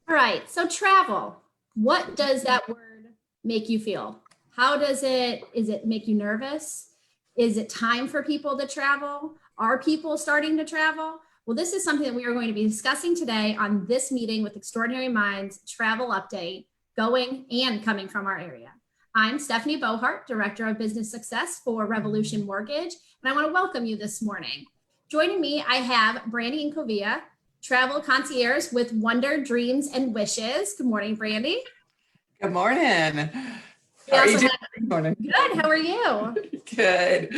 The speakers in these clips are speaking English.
All right, so travel. What does that word make you feel? How is it make you nervous? Is it time for people to travel? Are people starting to travel? Well, this is something that we are going to be discussing today on this meeting with Extraordinary Minds travel update, going and coming from our area. I'm Stephanie Bohart, Director of Business Success for Revolution Mortgage, and I want to welcome you this morning. Joining me, I have Brandy Incorvia, Travel Concierge with Wonder, Dreams, and Wishes. Good morning, Brandy. Good morning. We How are you also doing? have, Good morning. good, how are you? Good.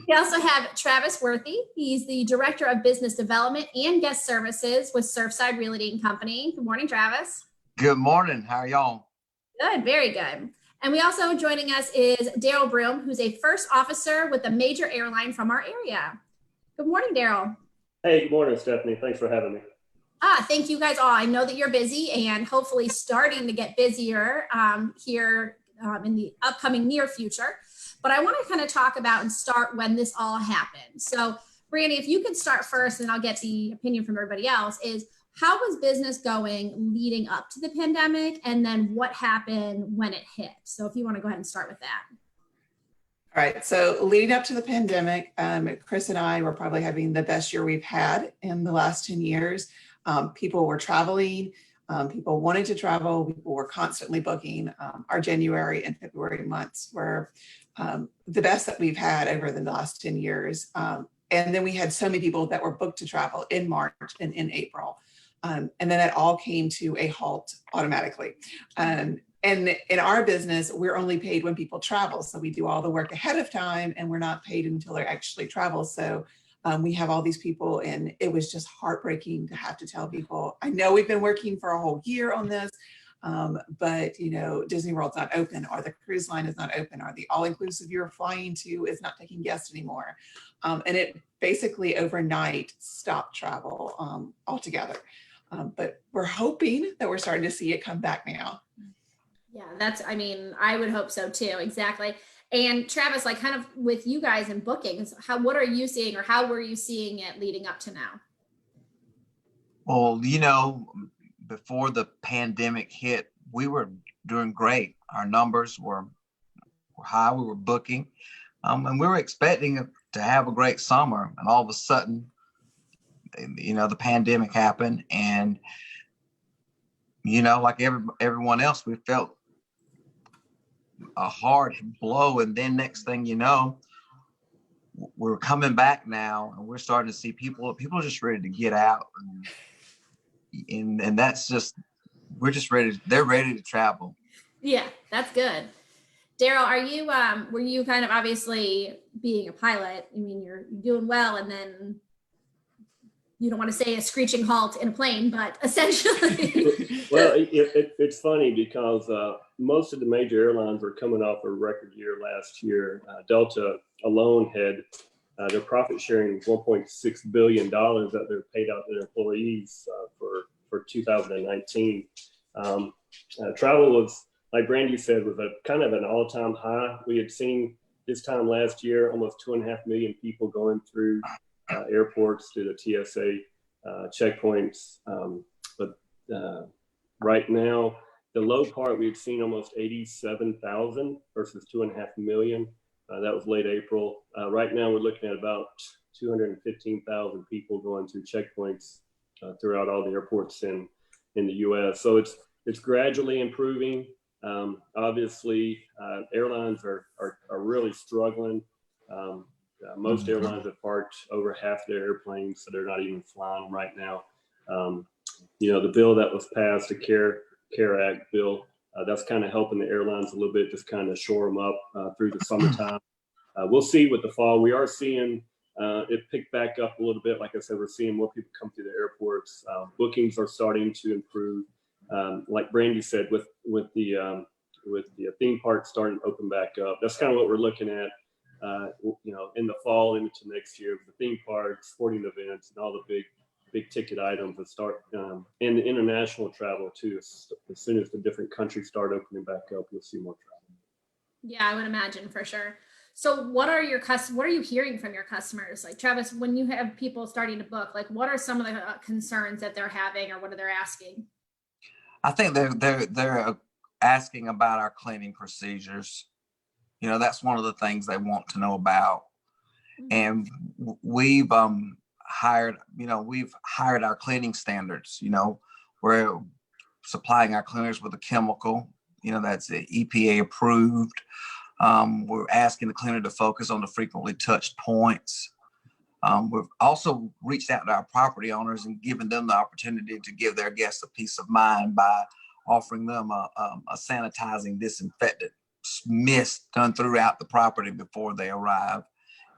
We also have Travis Worthy. He's the Director of Business Development and Guest Services with Surfside Realty and Company. Good morning, Travis. Good morning. How are y'all? Good, very good. And we also joining us is Darryl Broome, who's a first officer with a major airline from our area. Good morning, Darryl. Hey, good morning, Stephanie. Thanks for having me. Thank you guys all. I know that you're busy and hopefully starting to get busier here in the upcoming near future. But I want to kind of talk about and start when this all happened. So, Brandy, if you could start first, and I'll get the opinion from everybody else, is how was business going leading up to the pandemic? And then what happened when it hit? So if you want to go ahead and start with that. All right. So leading up to the pandemic, Chris and I were probably having the best year we've had in the last 10 years. People were traveling. People wanted to travel. People were constantly booking. Our January and February months were the best that we've had over the last 10 years. And then we had so many people that were booked to travel in March and in April. And then that all came to a halt automatically. And in our business, we're only paid when people travel. So we do all the work ahead of time and we're not paid until they actually travel. So we have all these people, and it was just heartbreaking to have to tell people, I know we've been working for a whole year on this, but you know, Disney World's not open, or the cruise line is not open, or the all-inclusive you're flying to is not taking guests anymore. And it basically overnight stopped travel altogether. But we're hoping that we're starting to see it come back now. Yeah, I would hope so too. Exactly. And Travis, like kind of with you guys in bookings, what are you seeing, or how were you seeing it leading up to now? Well, before the pandemic hit, we were doing great. Our numbers were high. We were booking, and we were expecting to have a great summer. And all of a sudden, the pandemic happened, and like everyone else, we felt a hard blow. And then next thing you know, we're coming back now, and we're starting to see people are just ready to get out, and that's just, they're ready to travel. Yeah, that's good. Darryl, were you kind of, obviously being a pilot, I mean, you're doing well, and then you don't want to say a screeching halt in a plane, but essentially. Well, it's funny because most of the major airlines are coming off a record year last year. Delta alone had their profit sharing $1.6 billion that they're paid out to their employees for 2019. Travel was, like Brandy said, was a kind of an all-time high. We had seen this time last year almost 2.5 million people going through airports, through the TSA checkpoints. But right now, the low part, we've seen almost 87,000 versus 2.5 million. That was late April. Right now, we're looking at about 215,000 people going through checkpoints throughout all the airports in the U.S. So it's gradually improving. Obviously, airlines are really struggling. Most airlines have parked over half their airplanes, so they're not even flying right now. The bill that was passed, the CARE Act bill, that's kind of helping the airlines a little bit, just kind of shore them up through the summertime. We'll see with the fall. We are seeing it pick back up a little bit. Like I said, we're seeing more people come through the airports. Bookings are starting to improve. Like Brandy said, with the theme park starting to open back up, that's kind of what we're looking at. In the fall into next year, the theme parks, sporting events, and all the big ticket items that start, and the international travel too. As soon as the different countries start opening back up, you'll see more travel. Yeah, I would imagine for sure. So what are you hearing from your customers? Like Travis, when you have people starting to book, like what are some of the concerns that they're having, or what are they asking? I think they're asking about our cleaning procedures. You know, that's one of the things they want to know about. And we've hired our cleaning standards. You know, we're supplying our cleaners with a chemical, you know, that's EPA approved. We're asking the cleaner to focus on the frequently touched points. We've also reached out to our property owners and given them the opportunity to give their guests a peace of mind by offering them a sanitizing disinfectant mist done throughout the property before they arrive.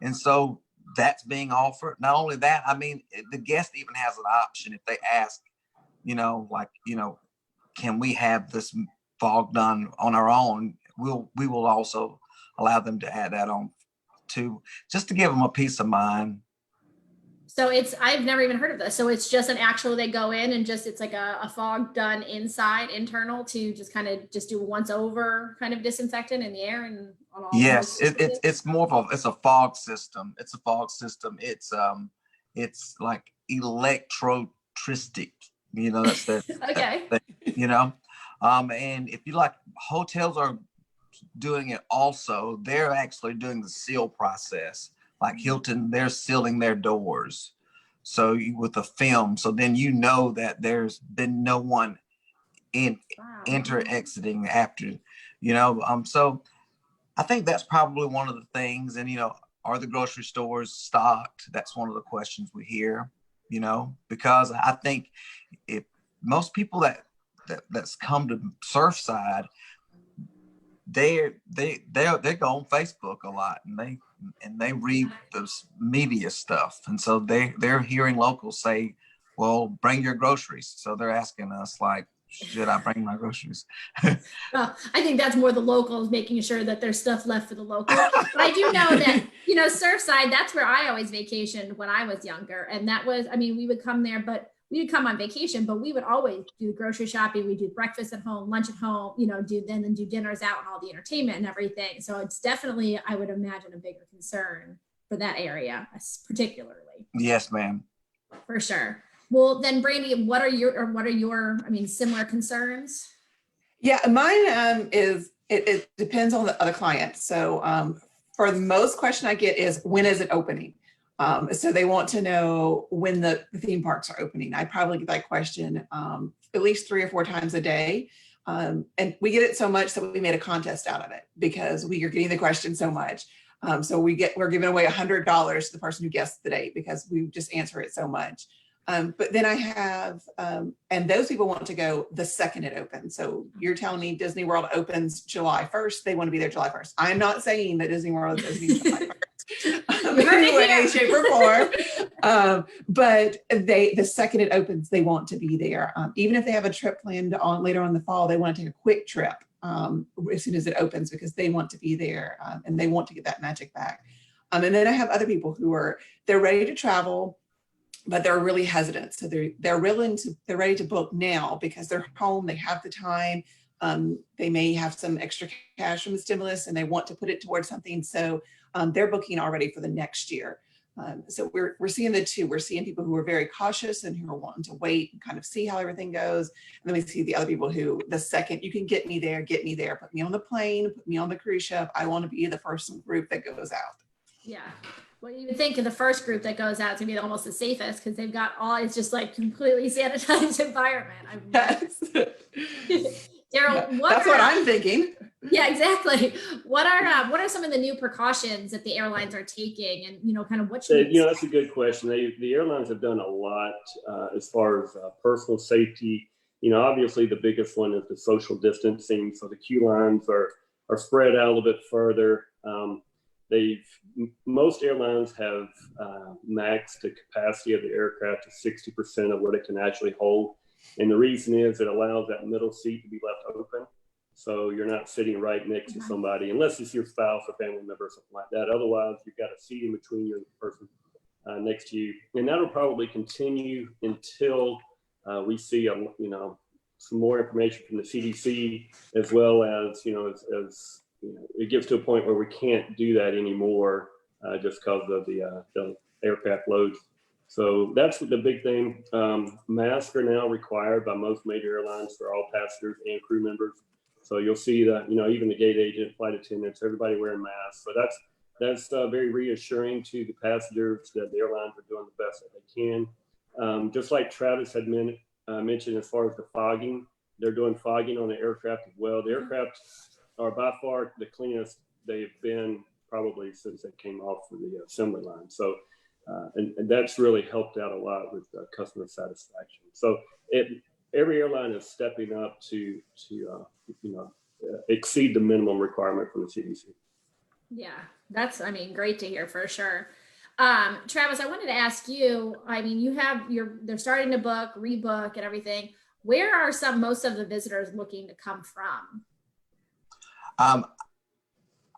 And so that's being offered. Not only that, I mean, the guest even has an option if they ask, you know, like, you know, can we have this fog done on our own? We will also allow them to add that on too, just to give them a peace of mind. So I've never even heard of this. So it's just an actual, they go in and just, it's like a fog done inside, internal, to just kind of just do once over kind of disinfectant in the air and on all. Yes, it's more of it's a fog system. It's a fog system. It's like electrotristic. You know, that's the okay. You know, and if you like, hotels are doing it also. They're actually doing the seal process. Like Hilton, they're sealing their doors. So with a film, so then you know that there's been no one exiting after, you know. So I think that's probably one of the things. And, you know, are the grocery stores stocked? That's one of the questions we hear, you know, because I think if most people that's come to Surfside, they go on Facebook a lot, and they read the media stuff, and so they're hearing locals say, well, bring your groceries. So they're asking us, like, should I bring my groceries? Well, I think that's more the locals making sure that there's stuff left for the locals. But I do know that, you know, Surfside, that's where I always vacationed when I was younger. And that was, I mean, we would come there, but we would come on vacation, but we would always do grocery shopping. We do breakfast at home, lunch at home, you know, do dinners out and all the entertainment and everything. So it's definitely, I would imagine, a bigger concern for that area, particularly. Yes, ma'am. For sure. Well, then, Brandy, what are your, I mean, similar concerns? Yeah, mine is, it depends on the other client. So for the most question I get is, when is it opening? So they want to know when the theme parks are opening. I probably get that question at least 3 or 4 times a day. And we get it so much that we made a contest out of it because we are getting the question so much. So we're giving away $100 to the person who guessed the date because we just answer it so much. But then I have, and those people want to go the second it opens. So you're telling me Disney World opens July 1st. They want to be there July 1st. I'm not saying that Disney World is opening July 1st. In any way, shape, or form. But the second it opens, they want to be there. Even if they have a trip planned on later on in the fall, they want to take a quick trip as soon as it opens because they want to be there and they want to get that magic back. And then I have other people who they're ready to travel, but they're really hesitant. So they're ready to book now because they're home, they have the time. They may have some extra cash from the stimulus and they want to put it towards something. So they're booking already for the next year. So we're seeing the two. We're seeing people who are very cautious and who are wanting to wait and kind of see how everything goes. And then we see the other people who, the second you can get me there, put me on the plane, put me on the cruise ship. I want to be the first group that goes out. Yeah. Well, you would think of the first group that goes out to be almost the safest because they've got it's just like completely sanitized environment. Yes. Darryl, that's what I'm thinking. Yeah, exactly. What are some of the new precautions that the airlines are taking, and you know, kind of what should that's a good question. The airlines have done a lot as far as personal safety. You know, obviously the biggest one is the social distancing. So the queue lines are spread out a little bit further. Most airlines have maxed the capacity of the aircraft to 60% of what it can actually hold. And the reason is it allows that middle seat to be left open. So you're not sitting right next to somebody, unless it's your spouse or family member or something like that. Otherwise, you've got a seat in between you and the person next to you. And that'll probably continue until we see, some more information from the CDC, as well as, as it gets to a point where we can't do that anymore just because of the aircraft loads. So that's the big thing. Masks are now required by most major airlines for all passengers and crew members. So you'll see that, even the gate agent, flight attendants, everybody wearing masks. So that's very reassuring to the passengers that the airlines are doing the best that they can. Just like Travis had mentioned as far as the fogging, they're doing fogging on the aircraft as well. The aircraft are by far the cleanest they've been probably since they came off of the assembly line. So, and that's really helped out a lot with customer satisfaction. So every airline is stepping up to exceed the minimum requirement from the CDC. Yeah, that's, great to hear for sure. Travis, I wanted to ask you, they're starting to rebook and everything. Where are most of the visitors looking to come from?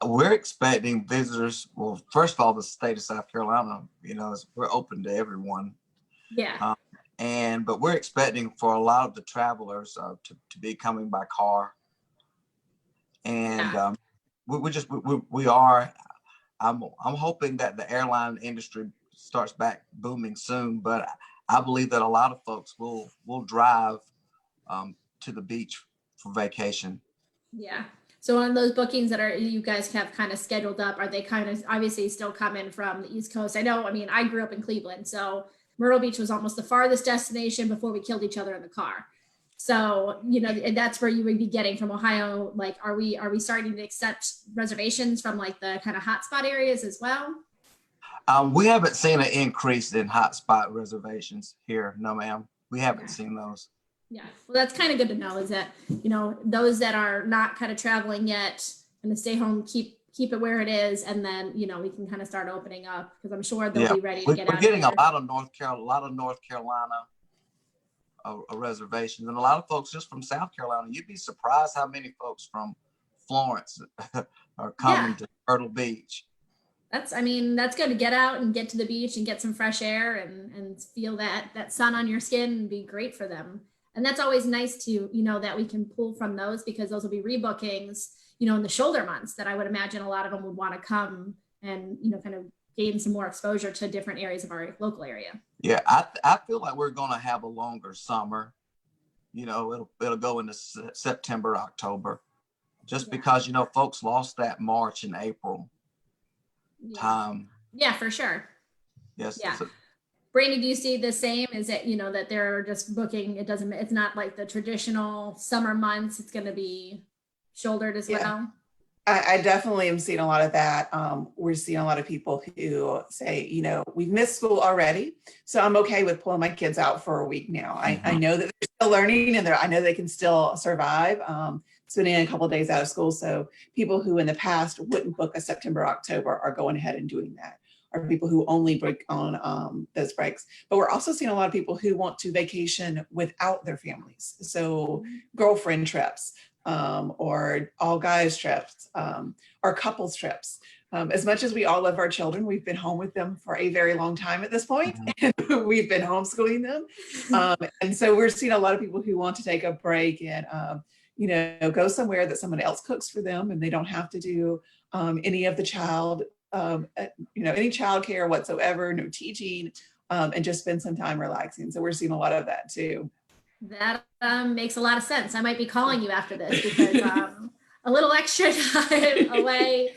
We're expecting visitors. Well, first of all, the state of South Carolina, we're open to everyone. Yeah. But we're expecting for a lot of the travelers to be coming by car. And Yeah. we are. I'm hoping that the airline industry starts back booming soon, but I believe that a lot of folks will drive to the beach for vacation. Yeah. So on those bookings that you guys have kind of scheduled up, are they kind of obviously still coming from the East Coast? I know, I grew up in Cleveland, so Myrtle Beach was almost the farthest destination before we killed each other in the car. So, and that's where you would be getting from Ohio. Like, are we starting to accept reservations from like the kind of hotspot areas as well? We haven't seen an increase in hotspot reservations here. No, ma'am. We haven't seen those. Yeah. Well, that's kind of good to know, is that, those that are not kind of traveling yet and to stay home, keep it where it is. And then, we can kind of start opening up, because I'm sure they'll be ready to get out. We're getting a lot of North Carolina reservations, and a lot of folks just from South Carolina. You'd be surprised how many folks from Florence are coming to Myrtle Beach. That's good to get out and get to the beach and get some fresh air and feel that sun on your skin, and be great for them. And that's always nice to, that we can pull from those, because those will be rebookings, in the shoulder months that I would imagine a lot of them would want to come and, kind of gain some more exposure to different areas of our local area. Yeah, I feel like we're going to have a longer summer. It'll go into September, October, just because, folks lost that March and April time. Yeah, for sure. Yes. Yeah. Brandy, do you see the same? Is it, that they're just booking? It's not like the traditional summer months. It's going to be shouldered as well. I definitely am seeing a lot of that. We're seeing a lot of people who say, we've missed school already, so I'm okay with pulling my kids out for a week now. I know that they're still learning, and I know they can still survive spending a couple of days out of school. So people who in the past wouldn't book a September, October are going ahead and doing that. Or people who only break on those breaks. But we're also seeing a lot of people who want to vacation without their families. So girlfriend trips, or all guys trips, or couples trips. As much as we all love our children, we've been home with them for a very long time at this point, and we've been homeschooling them. And so we're seeing a lot of people who want to take a break and, go somewhere that someone else cooks for them, and they don't have to do any of the any childcare whatsoever, no teaching, and just spend some time relaxing. So we're seeing a lot of that too. That makes a lot of sense. I might be calling you after this, because a little extra time away.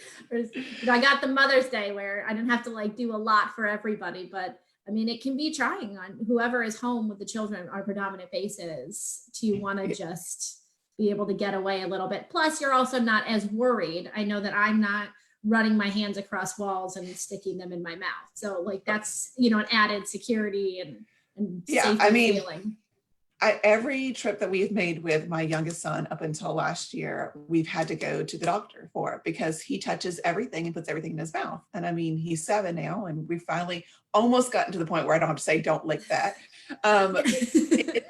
I got the Mother's Day where I didn't have to do a lot for everybody, but it can be trying on whoever is home with the children on a predominant basis to want to just be able to get away a little bit. Plus, you're also not as worried. I know that I'm not running my hands across walls and sticking them in my mouth. So that's, an added security and safety feeling. Every trip that we've made with my youngest son up until last year, we've had to go to the doctor for it, because he touches everything and puts everything in his mouth. And he's 7 now, and we finally almost gotten to the point where I don't have to say, don't lick that.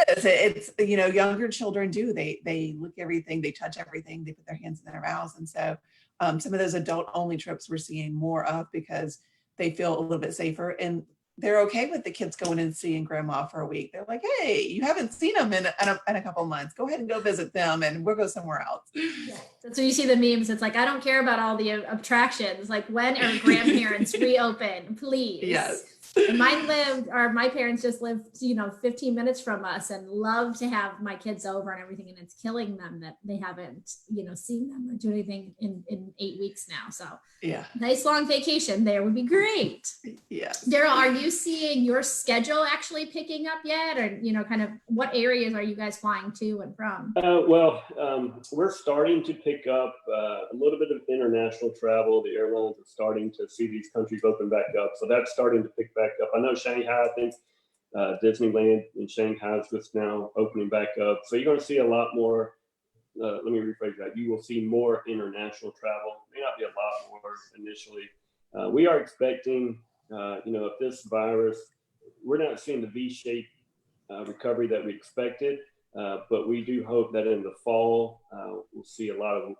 It's younger children do, they lick everything, they touch everything, they put their hands in their mouths. And so some of those adult only trips we're seeing more of, because they feel a little bit safer, and they're okay with the kids going and seeing grandma for a week. They're like, hey, you haven't seen them in a couple of months. Go ahead and go visit them, and we'll go somewhere else. Yeah. So you see the memes. It's like, I don't care about all the attractions. When are grandparents reopen, please? Yes. And my parents just live, 15 minutes from us and love to have my kids over and everything. And it's killing them that they haven't, seen them or do anything in 8 weeks now. So Yeah. nice long vacation there would be great. Yeah. Darryl, are you seeing your schedule actually picking up yet? Or, kind of what areas are you guys flying to and from? We're starting to pick up a little bit of international travel. The airlines are starting to see these countries open back up. So that's starting to pick back up. I know Shanghai, I think Disneyland in Shanghai is just now opening back up. So you're going to see a lot more. Let me rephrase that. You will see more international travel. May not be a lot more initially. We are expecting, if this virus, we're not seeing the V-shaped recovery that we expected, but we do hope that in the fall, we'll see a lot of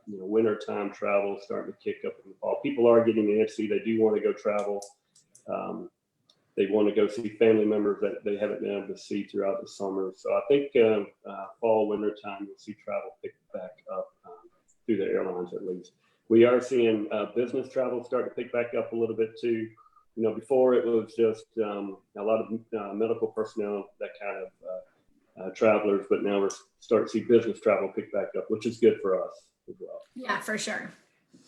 wintertime travel starting to kick up in the fall. People are getting antsy. They do want to go travel. They want to go see family members that they haven't been able to see throughout the summer. So I think fall, winter time, you'll see travel pick back up through the airlines at least. We are seeing business travel start to pick back up a little bit too. Before it was just a lot of medical personnel, that kind of travelers, but now we're starting to see business travel pick back up, which is good for us as well. Yeah, for sure.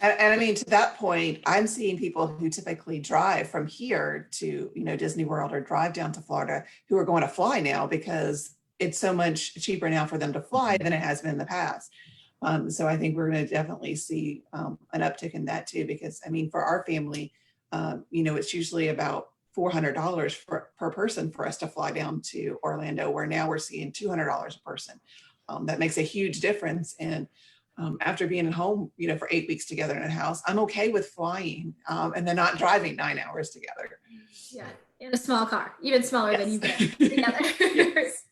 And I mean, to that point, I'm seeing people who typically drive from here to, Disney World or drive down to Florida who are going to fly now because it's so much cheaper now for them to fly than it has been in the past. So I think we're going to definitely see an uptick in that too, because I mean, for our family, it's usually about $400 per person for us to fly down to Orlando, where now we're seeing $200 a person. That makes a huge difference. And after being at home, for 8 weeks together in a house, I'm okay with flying and then not driving 9 hours together. Yeah, in a small car, even smaller than you've been together. Yes.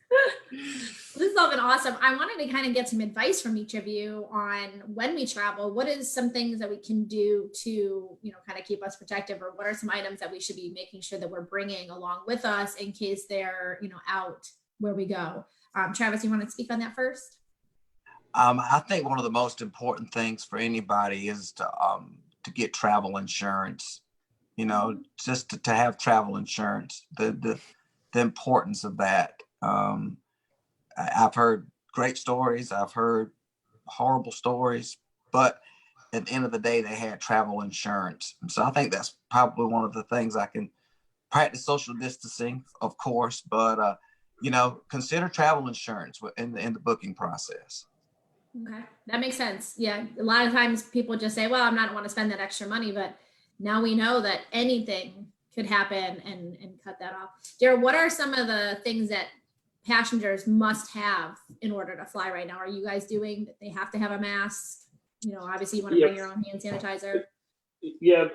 This has all been awesome. I wanted to kind of get some advice from each of you on when we travel. What is some things that we can do to, kind of keep us protective, or what are some items that we should be making sure that we're bringing along with us in case they're, out where we go? Travis, you want to speak on that first? I think one of the most important things for anybody is to get travel insurance. Just to have travel insurance. The importance of that. I've heard great stories. I've heard horrible stories, but at the end of the day, they had travel insurance. So I think that's probably one of the things. I can practice social distancing, of course, but consider travel insurance in the booking process. Okay, that makes sense. Yeah, a lot of times people just say, well, I'm not want to spend that extra money, but now we know that anything could happen and cut that off. Darryl, what are some of the things that passengers must have in order to fly right now? Are you guys doing that? They have to have a mask? Obviously you want to bring your own hand sanitizer. Yeah,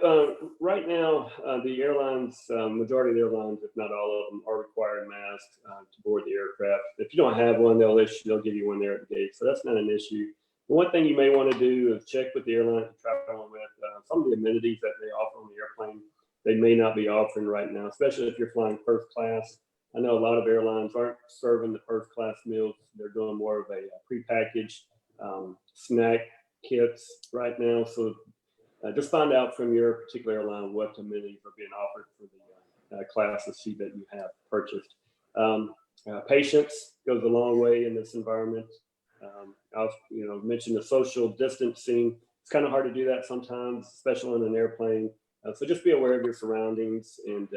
right now, the airlines, majority of the airlines, if not all of them, are requiring masks to board the aircraft. If you don't have one, they'll give you one there at the gate. So that's not an issue. One thing you may want to do is check with the airline you're traveling with. Some of the amenities that they offer on the airplane, they may not be offering right now, especially if you're flying first class. I know a lot of airlines aren't serving the first class meals. They're doing more of a prepackaged snack kits right now. So just find out from your particular airline what amenities are being offered for the class of seat that you have purchased. Patience goes a long way in this environment. I'll mention the social distancing. It's kind of hard to do that sometimes, especially on an airplane. So just be aware of your surroundings, and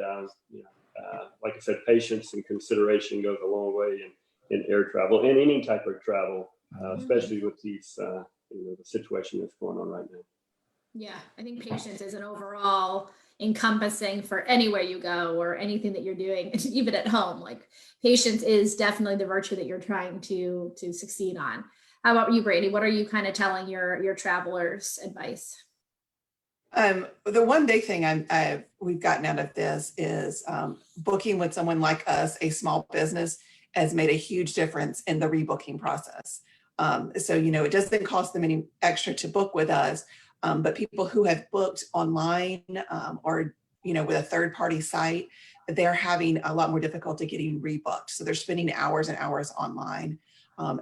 like I said, patience and consideration goes a long way in air travel and any type of travel, especially with these the situation that's going on right now. Yeah, I think patience is an overall encompassing for anywhere you go or anything that you're doing, even at home. Like patience is definitely the virtue that you're trying to succeed on. How about you, Brady? What are you kind of telling your travelers advice? The one big thing we've gotten out of this is booking with someone like us, a small business, has made a huge difference in the rebooking process. So, it doesn't cost them any extra to book with us, but people who have booked online or, with a third party site, they're having a lot more difficulty getting rebooked. So they're spending hours and hours online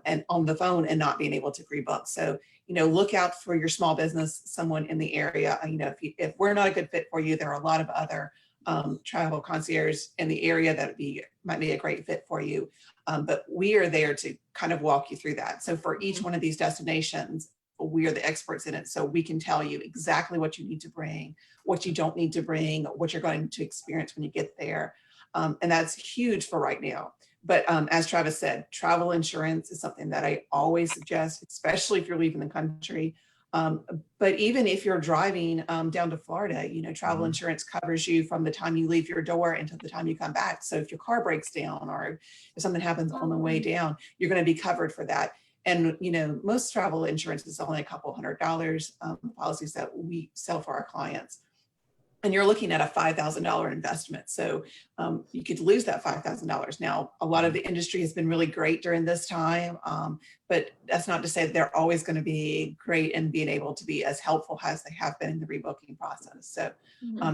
and on the phone and not being able to rebook. So, look out for your small business, someone in the area. If we're not a good fit for you, there are a lot of other travel concierge in the area that might be a great fit for you. But we are there to kind of walk you through that. So for each one of these destinations, we are the experts in it. So we can tell you exactly what you need to bring, what you don't need to bring, what you're going to experience when you get there. And that's huge for right now. But as Travis said, travel insurance is something that I always suggest, especially if you're leaving the country. But even if you're driving down to Florida, travel insurance covers you from the time you leave your door until the time you come back. So if your car breaks down or if something happens on the way down, you're going to be covered for that. And, most travel insurance is only a couple $100 policies that we sell for our clients. And you're looking at a $5,000 investment. So you could lose that $5,000. Now, a lot of the industry has been really great during this time, but that's not to say that they're always going to be great in being able to be as helpful as they have been in the rebooking process. So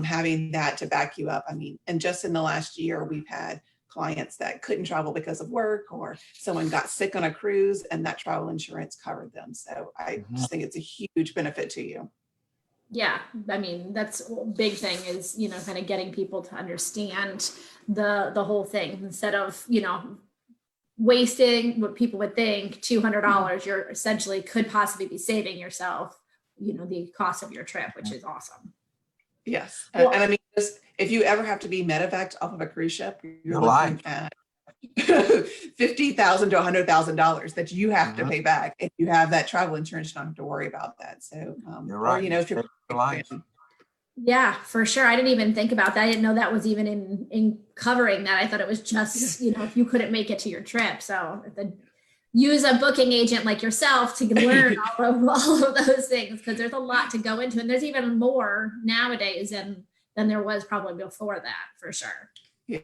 having that to back you up, and just in the last year, we've had clients that couldn't travel because of work, or someone got sick on a cruise and that travel insurance covered them. So I just think it's a huge benefit to you. Yeah, that's a big thing is, kind of getting people to understand the whole thing instead of, wasting what people would think $200, you're essentially could possibly be saving yourself, the cost of your trip, which is awesome. Yes. Well, and if you ever have to be medevaced off of a cruise ship, you're looking at $50,000 to $100,000 that you have to pay back. If you have that travel insurance, you don't have to worry about that. So, you're right. Or, if you're yeah, for sure. I didn't even think about that. I didn't know that was even in covering that. I thought it was just, if you couldn't make it to your trip. So use a booking agent like yourself to learn all of those things, because there's a lot to go into, and there's even more nowadays than there was probably before that, for sure. Yes.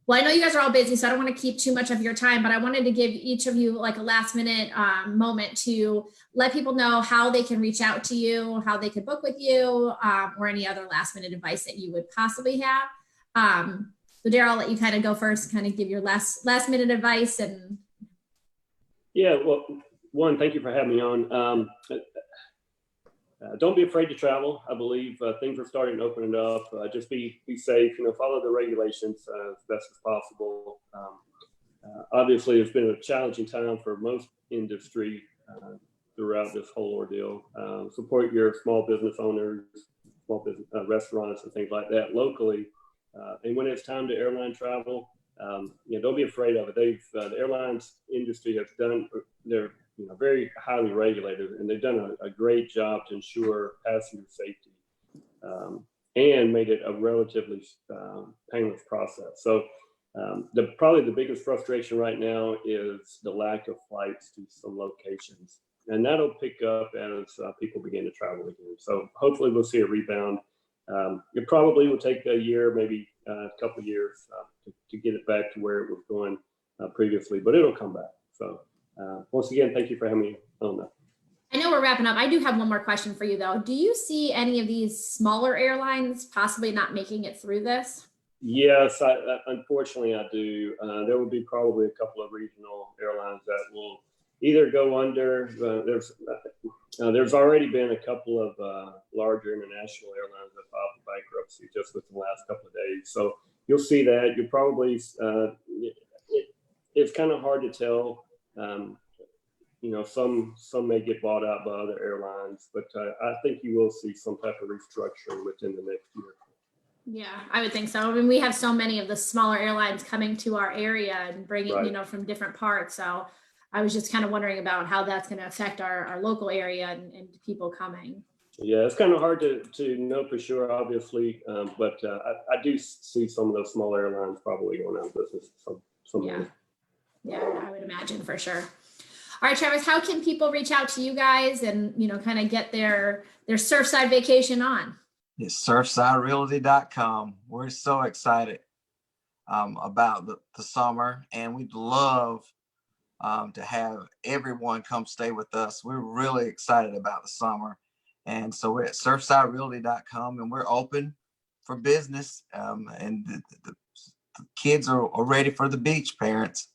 Well, I know you guys are all busy, so I don't want to keep too much of your time, but I wanted to give each of you like a last minute moment to let people know how they can reach out to you, how they could book with you, or any other last minute advice that you would possibly have. So Darryl, I'll let you kind of go first, kind of give your last minute advice. And yeah, well, one, thank you for having me on. Don't be afraid to travel. I believe things are starting to open it up. Just be safe, follow the regulations as best as possible. Obviously, it's been a challenging time for most industry throughout this whole ordeal. Support your small business owners, small business restaurants and things like that locally. And when it's time to airline travel, don't be afraid of it. The airlines industry has done their very highly regulated, and they've done a great job to ensure passenger safety and made it a relatively painless process. So probably the biggest frustration right now is the lack of flights to some locations, and that'll pick up as people begin to travel again. So hopefully we'll see a rebound. It probably will take a year, maybe a couple of years to get it back to where it was going previously, but it'll come back. So once again, thank you for having me on that. I know we're wrapping up. I do have one more question for you though. Do you see any of these smaller airlines possibly not making it through this? Yes, unfortunately I do. There will be probably a couple of regional airlines that will either go under. There's already been a couple of larger international airlines that filed for bankruptcy just within the last couple of days. So you'll see that. You'll probably, it's kind of hard to tell. Some may get bought out by other airlines, but I think you will see some type of restructuring within the next year. Yeah, I would think so. We have so many of the smaller airlines coming to our area and bringing, Right. From different parts. So I was just kind of wondering about how that's going to affect our local area and people coming. Yeah, it's kind of hard to know for sure, obviously, but I do see some of those small airlines probably going out of business. Yeah, I would imagine for sure. All right, Travis, how can people reach out to you guys and, kind of get their Surfside vacation on? It's surfsiderealty.com. We're so excited about the summer, and we'd love to have everyone come stay with us. We're really excited about the summer. And so we're at surfsiderealty.com, and we're open for business. And the kids are ready for the beach, parents.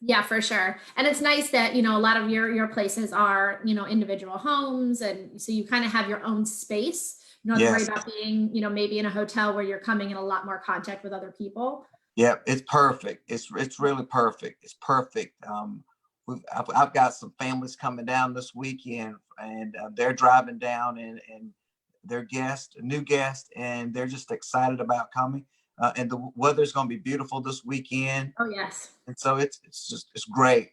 Yeah, for sure. And it's nice that, a lot of your places are, individual homes. And so you kind of have your own space You don't have to worry Yes. about being, maybe in a hotel where you're coming in a lot more contact with other people. Yeah, it's perfect. It's really perfect. It's perfect. I've got some families coming down this weekend, and they're driving down, and their new guest, and they're just excited about coming. And the weather's going to be beautiful this weekend, Oh, yes. and so it's great.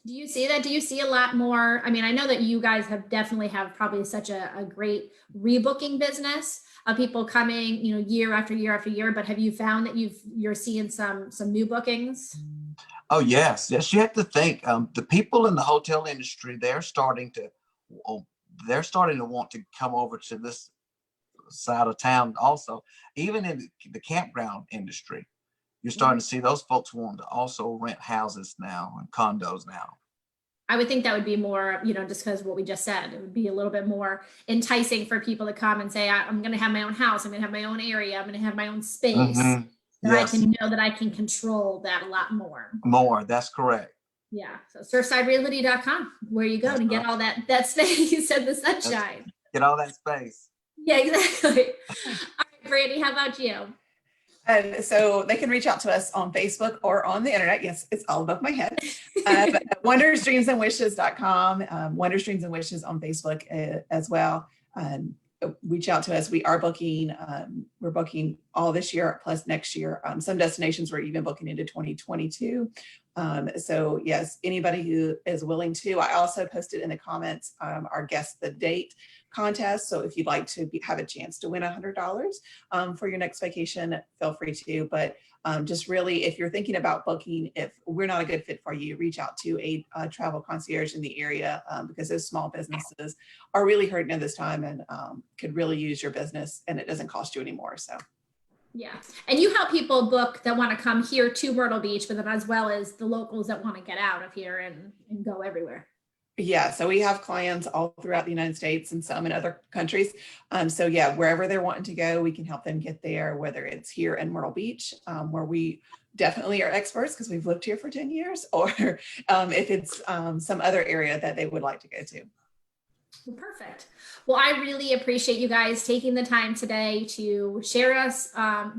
Do you see that? Do you see a lot more? I mean, I know that you guys definitely have probably such a great rebooking business of people coming, year after year after year, but have you found that you're seeing some new bookings? Oh, yes. Yes. You have to think, the people in the hotel industry, they're starting to want to come over to this side of town also. Even in the campground industry, you're starting to see those folks wanting to also rent houses now and condos now. I would think that would be more, just because what we just said, it would be a little bit more enticing for people to come and say, I'm going to have my own house. I'm going to have my own area. I'm going to have my own space. Mm-hmm. That Yes. I can know that I can control that a lot more. That's correct. Yeah. So surfsiderealty.com, where you go to get all that space and the sunshine. Get all that space. Yeah, exactly. All right, Brandy, how about you? So they can reach out to us on Facebook or on the internet. Yes, it's all above my head. wondersdreamsandwishes.com, Wonders Dreams and Wishes on Facebook as well. Reach out to us. We are booking. We're booking all this year plus next year. Some destinations we're even booking into 2022. So yes, anybody who is willing to. I also posted in the comments our Guess the Date contest. So if you'd like to have a chance to win $100 for your next vacation, feel free to. But just really, if you're thinking about booking, if we're not a good fit for you, reach out to a travel concierge in the area because those small businesses are really hurting at this time and could really use your business, and it doesn't cost you anymore. So. Yeah. And you help people book that want to come here to Myrtle Beach, but then as well as the locals that want to get out of here and go everywhere. Yeah, so we have clients all throughout the United States and some in other countries. So yeah, wherever they're wanting to go, we can help them get there, whether it's here in Myrtle Beach, where we definitely are experts because we've lived here for 10 years, or if it's some other area that they would like to go to. Well, perfect. Well, I really appreciate you guys taking the time today to share us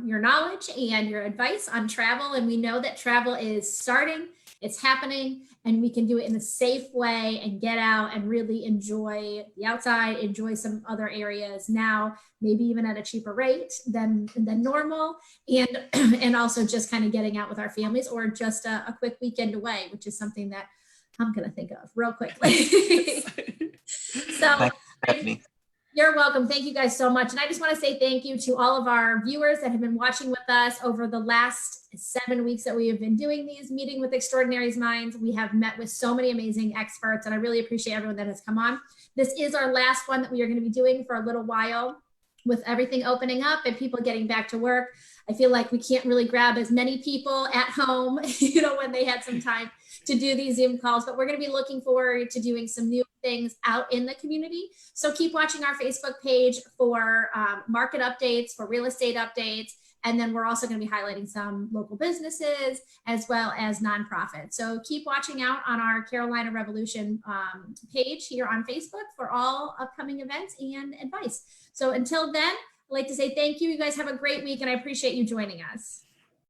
your knowledge and your advice on travel. And we know that travel is starting, it's happening, and we can do it in a safe way and get out and really enjoy the outside, enjoy some other areas now, maybe even at a cheaper rate than normal. And also just kind of getting out with our families or just a quick weekend away, which is something that I'm going to think of real quickly. So you're welcome. Thank you guys so much. And I just want to say thank you to all of our viewers that have been watching with us over the last 7 weeks that we have been doing these Meeting with Extraordinary Minds. We have met with so many amazing experts, and I really appreciate everyone that has come on. This is our last one that we are going to be doing for a little while. With everything opening up and people getting back to work, I feel like we can't really grab as many people at home, when they had some time to do these Zoom calls, but we're going to be looking forward to doing some new things out in the community. So keep watching our Facebook page for market updates, for real estate updates. And then we're also going to be highlighting some local businesses as well as nonprofits. So keep watching out on our Carolina Revolution page here on Facebook for all upcoming events and advice. So until then, I'd like to say thank you. You guys have a great week, and I appreciate you joining us.